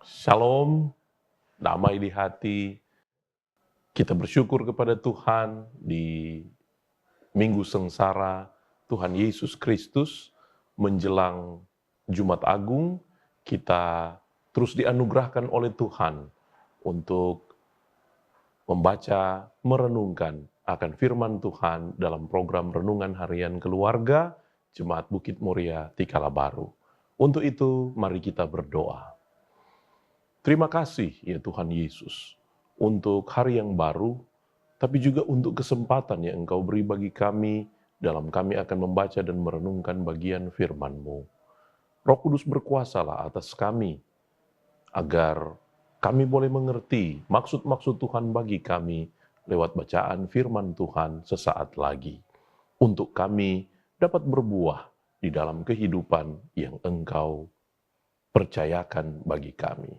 Shalom, damai di hati. Kita bersyukur kepada Tuhan di Minggu Sengsara Tuhan Yesus Kristus menjelang Jumat Agung. Kita terus dianugerahkan oleh Tuhan untuk membaca, merenungkan akan firman Tuhan dalam program Renungan Harian Keluarga Jemaat Bukit Muria Tikala Baru. Untuk itu, mari kita berdoa. Terima kasih ya Tuhan Yesus untuk hari yang baru, tapi juga untuk kesempatan yang Engkau beri bagi kami dalam kami akan membaca dan merenungkan bagian firman-Mu. Roh Kudus berkuasalah atas kami, agar kami boleh mengerti maksud-maksud Tuhan bagi kami lewat bacaan firman Tuhan sesaat lagi. Untuk kami dapat berbuah di dalam kehidupan yang Engkau percayakan bagi kami.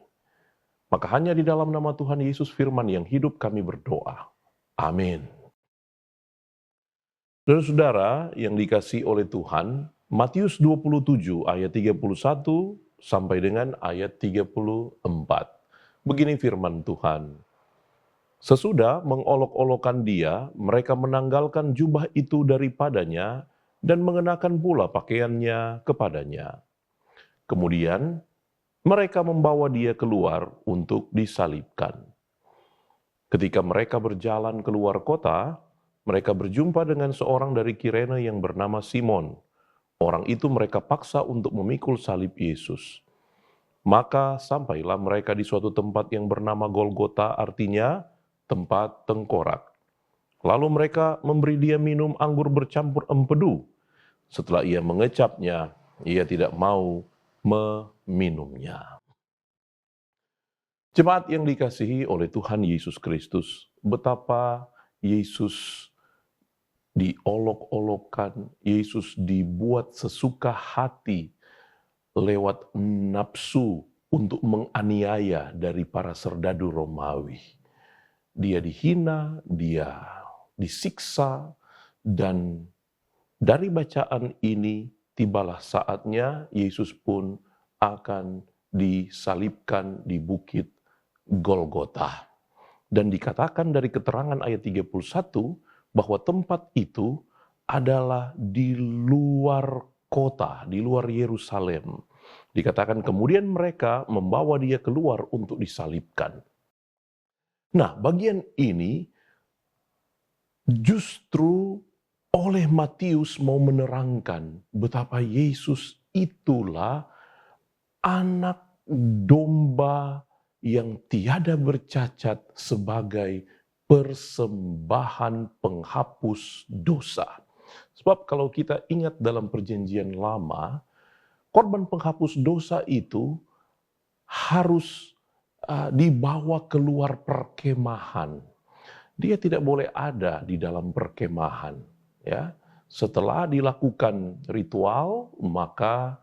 Maka hanya di dalam nama Tuhan Yesus firman yang hidup kami berdoa. Amin. Saudara-saudara yang dikasihi oleh Tuhan, Matius 27 ayat 31 sampai dengan ayat 34. Begini firman Tuhan. Sesudah mengolok-olokkan dia, mereka menanggalkan jubah itu daripadanya dan mengenakan pula pakaiannya kepadanya. Kemudian mereka membawa dia keluar untuk disalibkan. Ketika mereka berjalan keluar kota, mereka berjumpa dengan seorang dari Kirene yang bernama Simon. Orang itu mereka paksa untuk memikul salib Yesus. Maka sampailah mereka di suatu tempat yang bernama Golgota, artinya tempat tengkorak. Lalu mereka memberi dia minum anggur bercampur empedu. Setelah ia mengecapnya, ia tidak mau meminumnya. Jemaat yang dikasihi oleh Tuhan Yesus Kristus, betapa Yesus diolok-olokkan, Yesus dibuat sesuka hati lewat nafsu untuk menganiaya dari para serdadu Romawi. Dia dihina, dia disiksa, dan dari bacaan ini tibalah saatnya Yesus pun akan disalibkan di bukit Golgota. Dan dikatakan dari keterangan ayat 31 bahwa tempat itu adalah di luar kota, di luar Yerusalem. Dikatakan kemudian mereka membawa dia keluar untuk disalibkan. Nah, bagian ini justru oleh Matius mau menerangkan betapa Yesus itulah anak domba yang tiada bercacat sebagai persembahan penghapus dosa. Sebab kalau kita ingat dalam perjanjian lama, korban penghapus dosa itu harus dibawa keluar perkemahan. Dia tidak boleh ada di dalam perkemahan. Ya, setelah dilakukan ritual, maka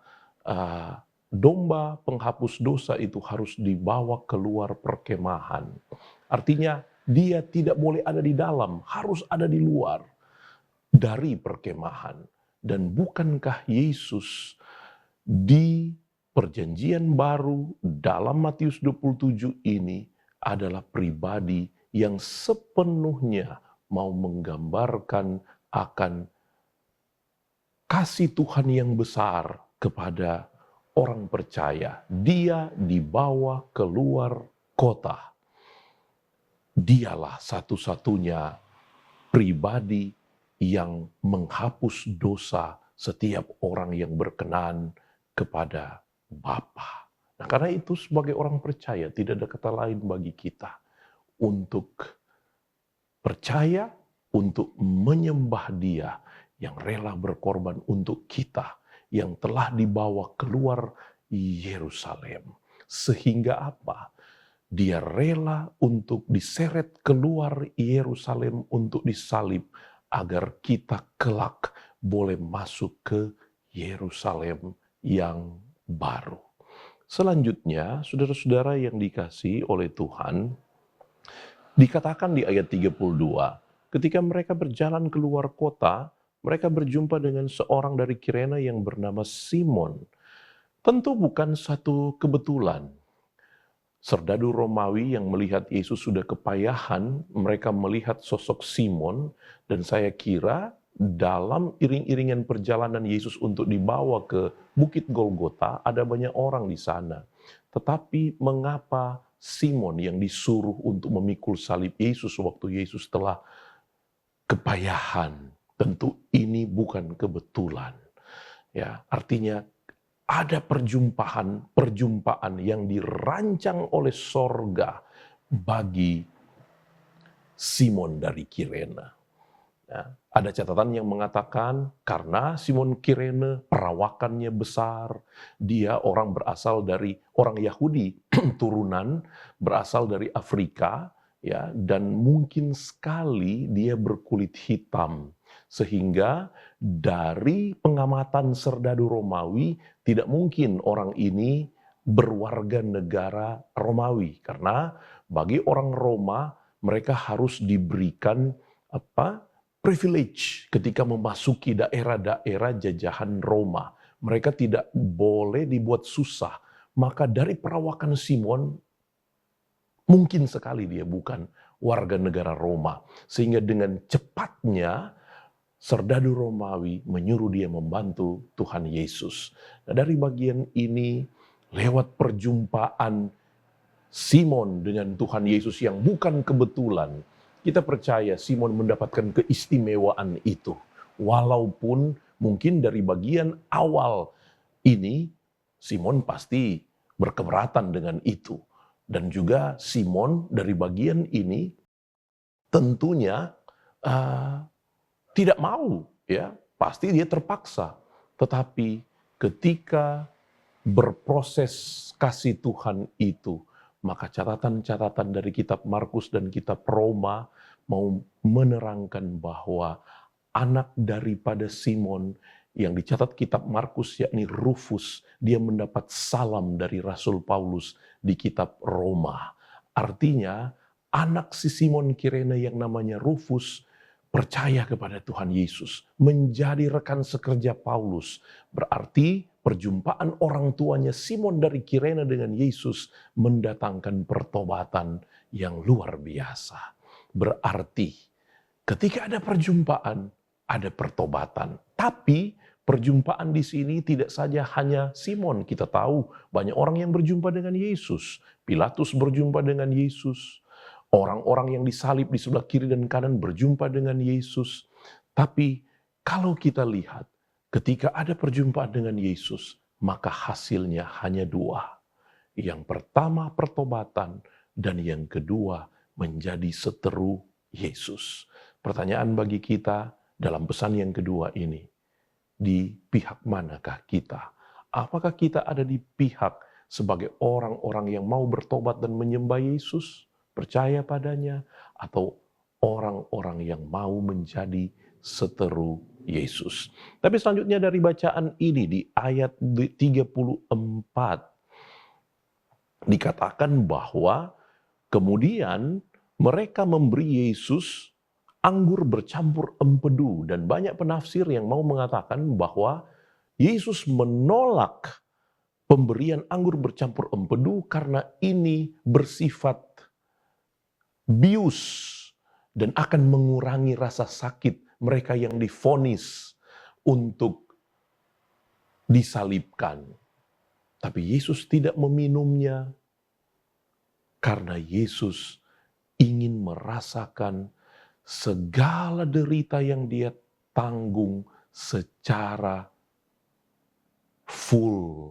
domba penghapus dosa itu harus dibawa keluar perkemahan. Artinya dia tidak boleh ada di dalam, harus ada di luar dari perkemahan. Dan bukankah Yesus di perjanjian baru dalam Matius 27 ini adalah pribadi yang sepenuhnya mau menggambarkan akan kasih Tuhan yang besar kepada orang percaya. Dia dibawa keluar kota. Dialah satu-satunya pribadi yang menghapus dosa setiap orang yang berkenan kepada Bapa. Nah, karena itu sebagai orang percaya tidak ada kata lain bagi kita untuk percaya, untuk menyembah Dia yang rela berkorban untuk kita, yang telah dibawa keluar Yerusalem. Sehingga apa? Dia rela untuk diseret keluar Yerusalem untuk disalib, agar kita kelak boleh masuk ke Yerusalem yang baru. Selanjutnya, saudara-saudara yang dikasihi oleh Tuhan, dikatakan di ayat 32, ketika mereka berjalan keluar kota, mereka berjumpa dengan seorang dari Kirene yang bernama Simon. Tentu bukan satu kebetulan. Serdadu Romawi yang melihat Yesus sudah kepayahan, mereka melihat sosok Simon, dan saya kira dalam iring-iringan perjalanan Yesus untuk dibawa ke Bukit Golgota, ada banyak orang di sana. Tetapi mengapa Simon yang disuruh untuk memikul salib Yesus waktu Yesus telah kepayahan? Tentu ini bukan kebetulan. Ya, artinya ada perjumpaan yang dirancang oleh sorga bagi Simon dari Kirene. Ya, ada catatan yang mengatakan karena Simon Kirene perawakannya besar, dia orang berasal dari orang Yahudi turunan berasal dari Afrika, ya, dan mungkin sekali dia berkulit hitam, sehingga dari pengamatan serdadu Romawi tidak mungkin orang ini berwarga negara Romawi, karena bagi orang Roma mereka harus diberikan privilege ketika memasuki daerah-daerah jajahan Roma. Mereka tidak boleh dibuat susah. Maka dari perawakan Simon, mungkin sekali dia bukan warga negara Roma. Sehingga dengan cepatnya, serdadu Romawi menyuruh dia membantu Tuhan Yesus. Nah, dari bagian ini, lewat perjumpaan Simon dengan Tuhan Yesus yang bukan kebetulan, kita percaya Simon mendapatkan keistimewaan itu. Walaupun mungkin dari bagian awal ini, Simon pasti berkeberatan dengan itu. Dan juga Simon dari bagian ini tentunya tidak mau, ya, pasti dia terpaksa. Tetapi ketika berproses kasih Tuhan itu, maka catatan-catatan dari kitab Markus dan kitab Roma mau menerangkan bahwa anak daripada Simon yang dicatat kitab Markus, yakni Rufus, dia mendapat salam dari Rasul Paulus di kitab Roma. Artinya anak si Simon Kirene yang namanya Rufus percaya kepada Tuhan Yesus, menjadi rekan sekerja Paulus. Berarti perjumpaan orang tuanya Simon dari Kirene dengan Yesus mendatangkan pertobatan yang luar biasa. Berarti ketika ada perjumpaan, ada pertobatan. Tapi perjumpaan di sini tidak saja hanya Simon. Kita tahu banyak orang yang berjumpa dengan Yesus. Pilatus berjumpa dengan Yesus. Orang-orang yang disalib di sebelah kiri dan kanan berjumpa dengan Yesus. Tapi kalau kita lihat, ketika ada perjumpaan dengan Yesus, maka hasilnya hanya dua. Yang pertama pertobatan, dan yang kedua menjadi seteru Yesus. Pertanyaan bagi kita dalam pesan yang kedua ini, di pihak manakah kita? Apakah kita ada di pihak sebagai orang-orang yang mau bertobat dan menyembah Yesus, percaya padanya, atau orang-orang yang mau menjadi seteru Yesus? Tapi selanjutnya dari bacaan ini di ayat 34 dikatakan bahwa kemudian mereka memberi Yesus anggur bercampur empedu, dan banyak penafsir yang mau mengatakan bahwa Yesus menolak pemberian anggur bercampur empedu karena ini bersifat bius dan akan mengurangi rasa sakit mereka yang divonis untuk disalibkan. Tapi Yesus tidak meminumnya karena Yesus ingin merasakan segala derita yang dia tanggung secara full.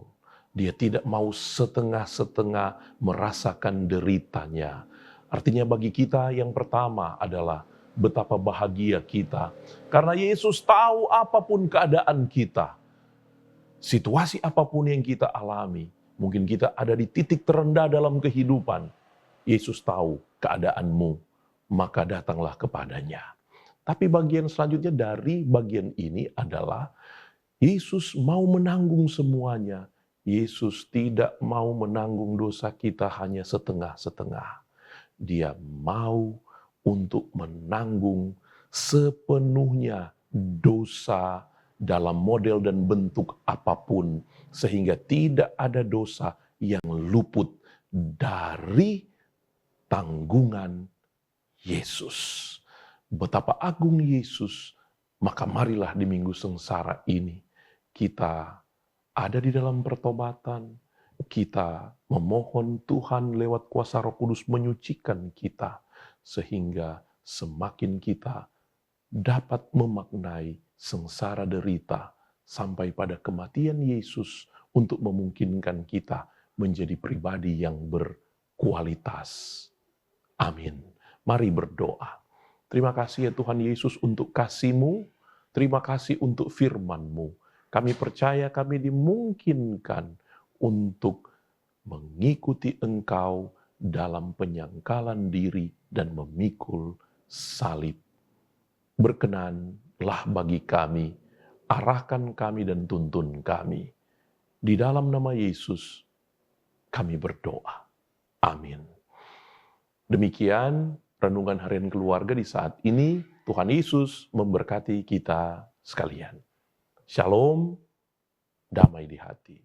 Dia tidak mau setengah-setengah merasakan deritanya. Artinya bagi kita yang pertama adalah betapa bahagia kita. Karena Yesus tahu apapun keadaan kita. Situasi apapun yang kita alami. Mungkin kita ada di titik terendah dalam kehidupan. Yesus tahu keadaanmu, maka datanglah kepadanya. Tapi bagian selanjutnya dari bagian ini adalah Yesus mau menanggung semuanya. Yesus tidak mau menanggung dosa kita hanya setengah-setengah. Dia mau untuk menanggung sepenuhnya dosa dalam model dan bentuk apapun, sehingga tidak ada dosa yang luput dari tanggungan Yesus. Betapa agung Yesus, maka marilah di minggu sengsara ini kita ada di dalam pertobatan, kita memohon Tuhan lewat kuasa Roh Kudus menyucikan kita, sehingga semakin kita dapat memaknai sengsara derita sampai pada kematian Yesus untuk memungkinkan kita menjadi pribadi yang berkualitas. Amin. Mari berdoa. Terima kasih ya Tuhan Yesus untuk kasih-Mu, terima kasih untuk firman-Mu. Kami percaya kami dimungkinkan untuk mengikuti Engkau dalam penyangkalan diri dan memikul salib. Berkenanlah bagi kami, arahkan kami dan tuntun kami. Di dalam nama Yesus, kami berdoa. Amin. Demikian renungan harian keluarga di saat ini. Tuhan Yesus memberkati kita sekalian. Shalom, damai di hati.